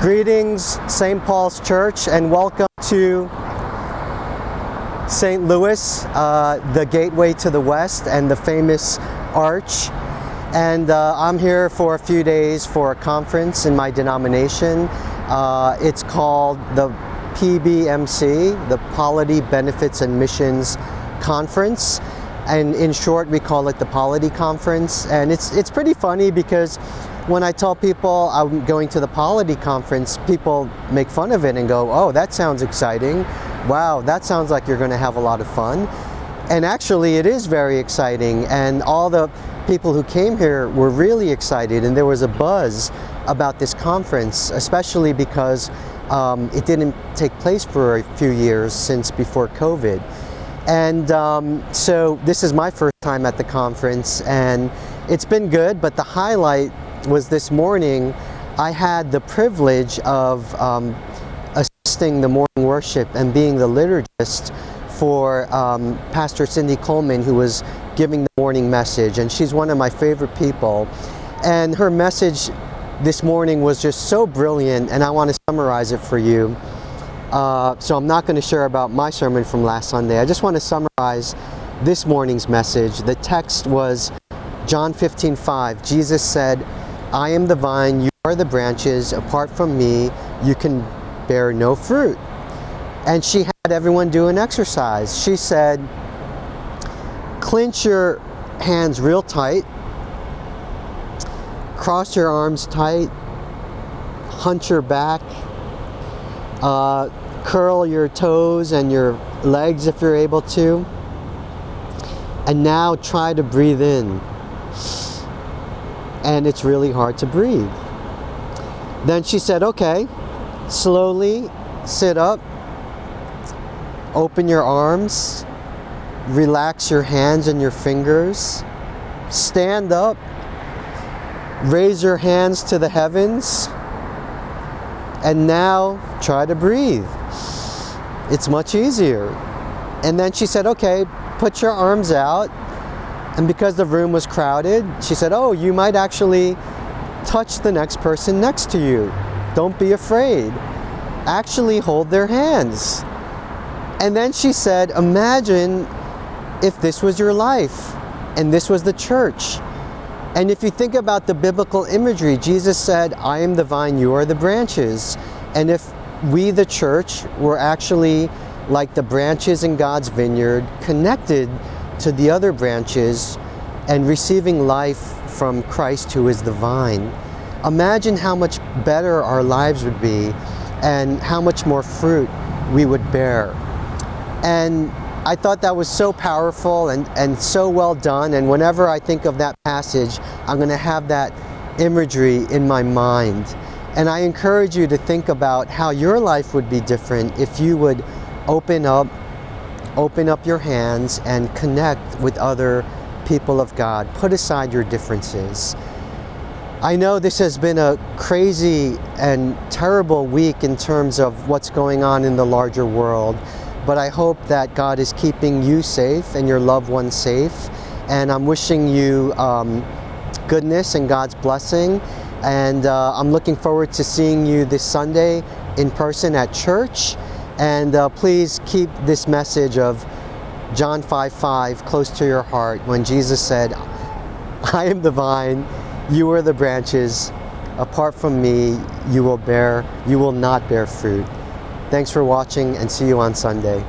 Greetings, St. Paul's Church, and welcome to St. Louis, the gateway to the West and the famous Arch. And I'm here for a few days for a conference in my denomination. It's called the PBMC, the Polity Benefits and Missions Conference. And in short, we call it the Polity Conference. And it's pretty funny because when I tell people I'm going to the Polity Conference, people make fun of it and go, "Oh, that sounds exciting. Wow, that sounds like you're going to have a lot of fun." And actually, it is very exciting. And all the people who came here were really excited. And there was a buzz about this conference, especially because it didn't take place for a few years since before COVID. And so this is my first time at the conference, and it's been good, but the highlight was this morning. I had the privilege of assisting the morning worship and being the liturgist for Pastor Cindy Coleman, who was giving the morning message, and she's one of my favorite people. And her message this morning was just so brilliant, and I want to summarize it for you. So I'm not going to share about my sermon from last Sunday. I just want to summarize this morning's message. The text was John 15:5. Jesus said, "I am the vine, you are the branches. Apart from me, you can bear no fruit." And she had everyone do an exercise. She said, clench your hands real tight, cross your arms tight, hunch your back, curl your toes and your legs if you're able to, and now try to breathe in. And it's really hard to breathe. Then she said, okay, slowly sit up, open your arms, relax your hands and your fingers, stand up, raise your hands to the heavens, and now try to breathe. It's much easier. And then she said, okay, put your arms out. And because the room was crowded, she said, oh, you might actually touch the next person next to you. Don't be afraid. Actually hold their hands. And then she said, imagine if this was your life and this was the church. And if you think about the biblical imagery, Jesus said, I am the vine, you are the branches. And if we, the church, were actually like the branches in God's vineyard, connected to the other branches and receiving life from Christ, who is the vine, imagine how much better our lives would be and how much more fruit we would bear. And I thought that was so powerful and so well done. And whenever I think of that passage, I'm going to have that imagery in my mind. And I encourage you to think about how your life would be different if you would open up your hands and connect with other people of God. Put aside your differences. I know this has been a crazy and terrible week in terms of what's going on in the larger world, but I hope that God is keeping you safe and your loved ones safe. And I'm wishing you goodness and God's blessing. And I'm looking forward to seeing you this Sunday in person at church. And please keep this message of John 5:5 close to your heart when Jesus said, I am the vine, you are the branches. Apart from me, you will not bear fruit. Thanks for watching, and see you on Sunday.